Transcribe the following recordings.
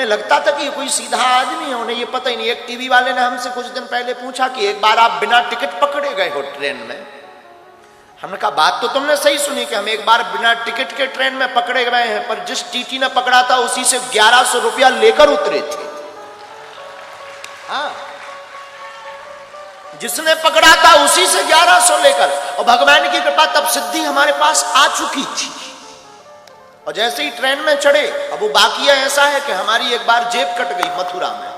उन्हें लगता था कि ये कोई सीधा आदमी है, उन्हें ये पता ही नहीं। एक टीवी वाले ने हमसे कुछ दिन पहले पूछा कि एक बार आप बिना टिकट पकड़े गए हो ट्रेन में। हमने कहा बात तो तुमने सही सुनी कि हम एक बार बिना टिकट के ट्रेन में पकड़े गए हैं, पर जिस टीटी ने पकड़ा था उसी से 1100 रुपया लेकर उतरे थे। हाँ, जिसने पकड़ा था उसी से 1100 लेकर, और भगवान की कृपा तब सिद्धि हमारे पास आ चुकी थी। और जैसे ही ट्रेन में चढ़े, अब वो बाकिया ऐसा है कि हमारी एक बार जेब कट गई मथुरा में।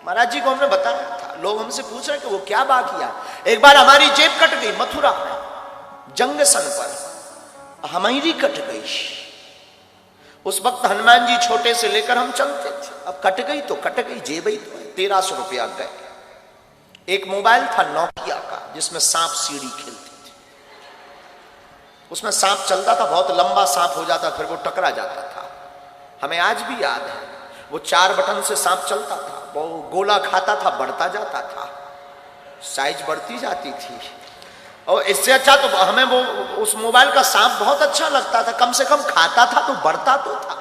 महाराज जी को हमने बताया था, लोग हमसे पूछ रहे कि वो क्या बाकिया। एक बार हमारी जेब कट गई मथुरा में जंक्शन पर, हमारी कट गई। उस वक्त हनुमान जी छोटे से लेकर हम चलते थे। अब कट गई तो कट गई, जेब ही तो 1300 रुपया गए। एक मोबाइल था नोकिया का जिसमें सांप सीढ़ी खेलती थी। उसमें सांप चलता था, बहुत लंबा सांप हो जाता, फिर वो टकरा जाता था। हमें आज भी याद है, वो 4 बटन से सांप चलता था, वो गोला खाता था, बढ़ता जाता था, साइज बढ़ती जाती थी। और इससे अच्छा तो हमें वो उस मोबाइल का सांप बहुत अच्छा लगता था, कम से कम खाता था तो बढ़ता तो था।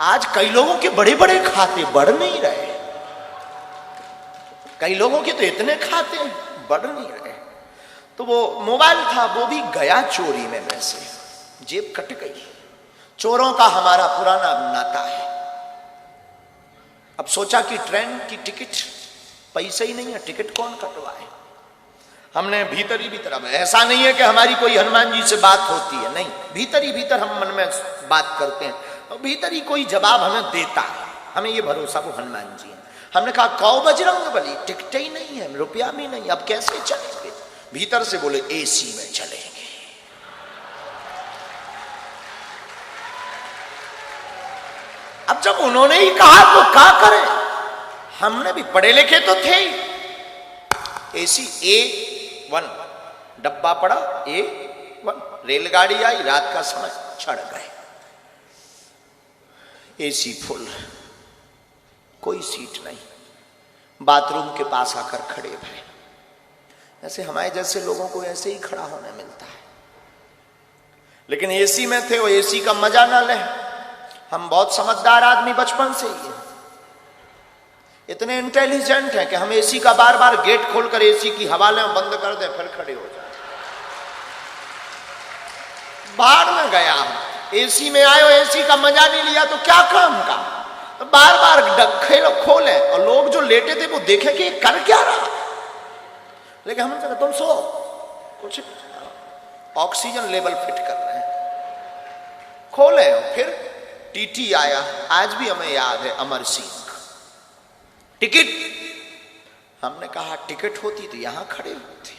आज कई लोगों के बड़े बड़े खाते बढ़ नहीं रहे, कई लोगों के तो इतने खाते बढ़ नहीं रहे। तो वो मोबाइल था, वो भी गया चोरी में, वैसे जेब कट गई। चोरों का हमारा पुराना नाता है। अब सोचा कि ट्रेन की टिकट, पैसे ही नहीं है, टिकट कौन कटवाए। हमने भीतर ही भीतर, अब ऐसा नहीं है कि हमारी कोई हनुमान जी से बात होती है, नहीं, भीतर ही भीतर हम मन में बात करते हैं और भीतर ही कोई जवाब हमें देता है। हमें ये भरोसा वो हनुमान जी है। हमने कहा कौ बजरंग बली, टिकट ही नहीं है, रुपया भी नहीं, अब कैसे चलेंगे। भीतर से बोले एसी में चलेंगे। अब जब उन्होंने ही कहा तो क्या करें, हमने भी पढ़े लिखे तो थे ही। एसी A1 डब्बा पड़ा, A1 रेलगाड़ी आई, रात का समय, चढ़ गए। एसी फुल, कोई सीट नहीं, बाथरूम के पास आकर खड़े भरे। ऐसे हमारे जैसे लोगों को ऐसे ही खड़ा होने मिलता है। लेकिन एसी में थे, वो एसी का मजा ना ले। हम बहुत समझदार आदमी बचपन से ही है, इतने इंटेलिजेंट हैं कि हम एसी का बार बार गेट खोलकर एसी की हवा लें, बंद कर दें, फिर खड़े हो जाए। बाहर में गया, एसी में आए, एसी का मजा नहीं लिया तो क्या काम का। तो बार बार डखे खोले और लोग जो लेटे थे वो देखे कि कर क्या रहा। लेकिन हमने कहा तुम सो, कुछ ऑक्सीजन लेवल फिट कर रहे हैं। खोले, फिर टीटी आया, आज भी हमें याद है, अमर सिंह। टिकट, हमने कहा टिकट होती तो यहां खड़े होते,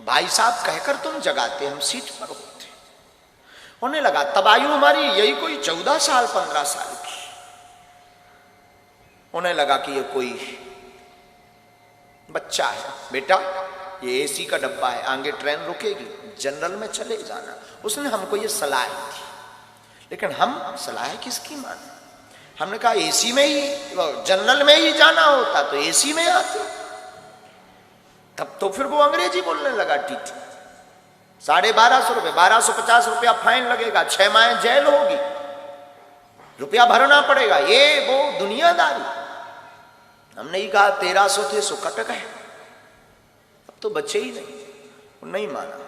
भाई साहब कहकर तुम जगाते, हम सीट पर होते। होने लगा, तब आयु हमारी यही कोई 14 साल 15 साल की। उन्हें लगा कि ये कोई बच्चा है। बेटा ये एसी का डब्बा है, आगे ट्रेन रुकेगी, जनरल में चले जाना। उसने हमको ये सलाह दी, लेकिन हम सलाह किसकी माने। हमने कहा एसी में ही, जनरल में ही जाना होता तो एसी में आते। तब तो फिर वो अंग्रेजी बोलने लगा। टीटी 1250 रुपये, 1250 रुपया फाइन लगेगा, 6 माह जेल होगी, रुपया भरना पड़ेगा, ये वो दुनियादारी। हमने ही कहा 1300 थे सो कट गए, अब तो बचे ही नहीं। नहीं माना।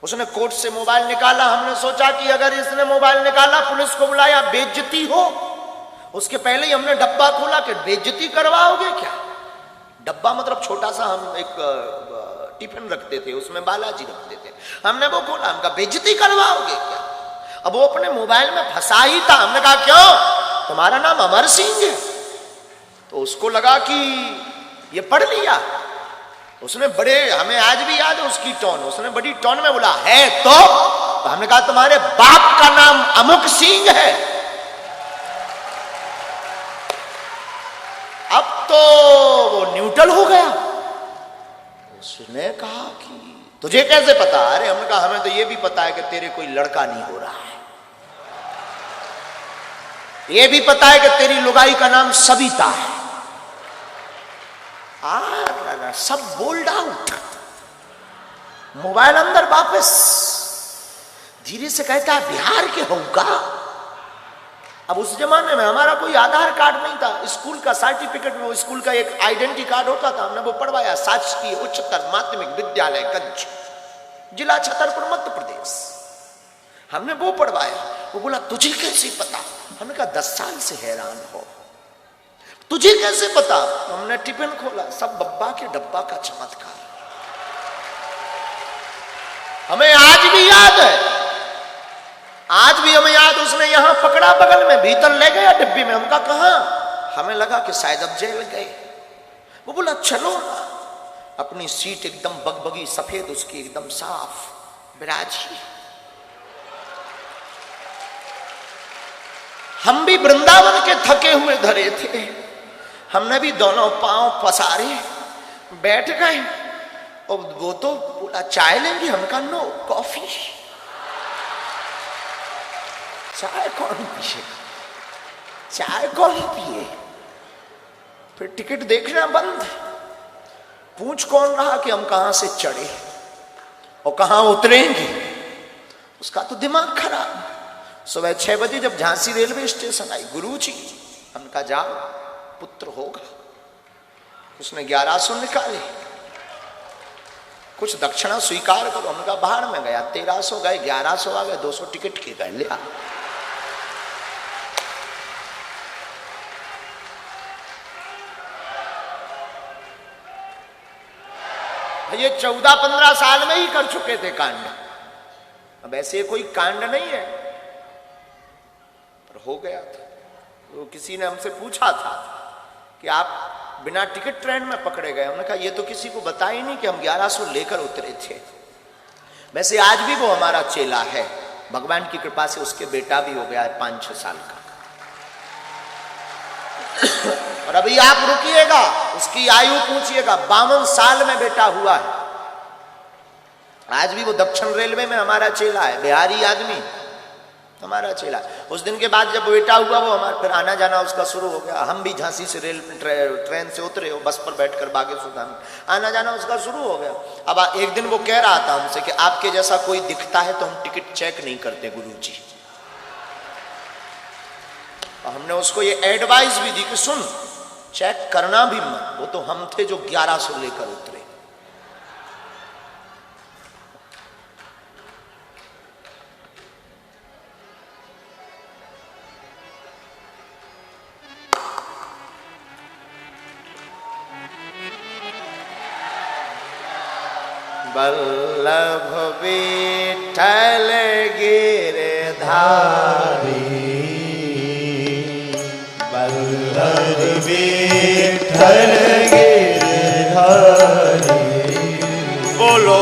उसने कोर्ट से मोबाइल निकाला। हमने सोचा कि अगर इसने मोबाइल निकाला, पुलिस को बुलाया, बेइज्जती हो। उसके पहले ही हमने डब्बा खोला कि बेइज्जती करवाओगे क्या। डब्बा मतलब छोटा सा, हम एक टिफिन रखते थे, उसमें बालाजी रखते थे। हमने वो खोला, हमका बेइज्जती करवाओगे क्या। अब वो अपने मोबाइल में फंसा ही था। हमने कहा क्यों, तुम्हारा नाम अमर सिंह है। तो उसको लगा कि ये पढ़ लिया। उसने बड़े, हमें आज भी याद है उसकी टोन, उसने बड़ी टोन में बोला है तो हमने कहा तुम्हारे बाप का नाम अमुक सिंह है। अब तो वो न्यूट्रल हो गया। उसने कहा कि तुझे कैसे पता। अरे हमने कहा हमें तो ये भी पता है कि तेरे कोई लड़का नहीं हो रहा है, ये भी पता है कि तेरी लुगाई का नाम सविता है। सब बोल्ड आउट। मोबाइल अंदर वापस, धीरे से कहता है बिहार के होगा। अब उस जमाने में हमारा कोई आधार कार्ड नहीं था, स्कूल का सर्टिफिकेट में वो स्कूल का एक आइडेंटिटी कार्ड होता था, हमने वो पढ़वाया। शासकीय उच्चतर माध्यमिक विद्यालय गंज, जिला छतरपुर, मध्य प्रदेश। हमने वो पढ़वाया। वो बोला तुझे कैसे पता? हमने कहा 10 साल से हैरान हो, तुझे कैसे पता? हमने टिफिन खोला, सब बब्बा के डब्बा का चमत्कार। हमें आज भी याद है, आज भी हमें याद। उसने यहां पकड़ा बगल में, भीतर ले गया डिब्बी में। हमका कहा, हमें लगा कि शायद अब जेल गए। वो बोला चलो ना। अपनी सीट एकदम बगबगी सफेद, उसकी एकदम साफ बिराजी। हम भी वृंदावन के थके हुए धरे थे, हमने भी दोनों पांव पसारे बैठ गए। और वो तो बोला चाय लेंगे, हमका नो, कॉफी। चाय कौन पिए, चाय कौन पिए? फिर टिकट देखना बंद। पूछ कौन रहा कि हम कहां से चढ़े और कहां उतरेंगे? उसका तो दिमाग खराब। सुबह 6 बजे जब झांसी रेलवे स्टेशन आई, गुरुजी, हमका जाओ पुत्र होगा। उसने 1100 निकाले, कुछ दक्षिणा स्वीकार करो। हमका बाहर में गया, 1300 गए, 1100 आ गए, 200 टिकट के गए, लिया। ये 14-15 साल में ही कर चुके थे कांड। अब ऐसे कोई कांड नहीं है, पर हो गया था। तो किसी ने हमसे पूछा था कि आप बिना टिकट ट्रेन में पकड़े गए। हमने कहा ये तो किसी को बता ही नहीं कि हम 1100 लेकर उतरे थे। वैसे आज भी वो हमारा चेला है, भगवान की कृपा से उसके बेटा भी हो गया है 5-6 साल का। और अभी आप रुकिएगा, उसकी आयु पूछिएगा, 52 साल में बेटा हुआ है। आज भी वो दक्षिण रेलवे में हमारा चेला है, बिहारी आदमी, हमारा चेला। उस दिन के बाद जब बेटा हुआ, वो हमारा फिर आना जाना उसका शुरू हो गया। हम भी झांसी से ट्रेन से उतरे, बस पर बैठकर बागेश्वर धाम, आना जाना उसका शुरू हो गया। अब एक दिन वो कह रहा था हमसे कि आपके जैसा कोई दिखता है तो हम टिकट चेक नहीं करते गुरुजी। और हमने उसको ये एडवाइस भी दी कि सुन, चेक करना भी मत। वो तो हम थे जो 1100 लेकर उतरे। वल्लभ विठ्ठल गिरधारी, वल्लभ विठ्ठल गिरधारी। बोलो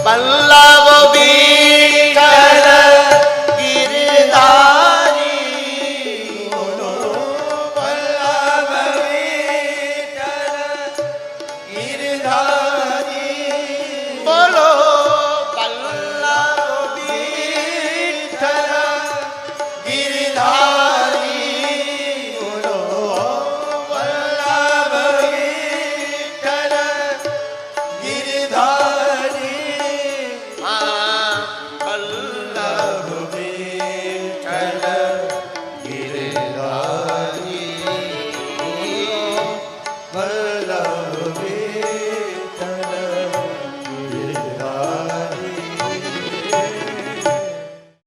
वल्लभ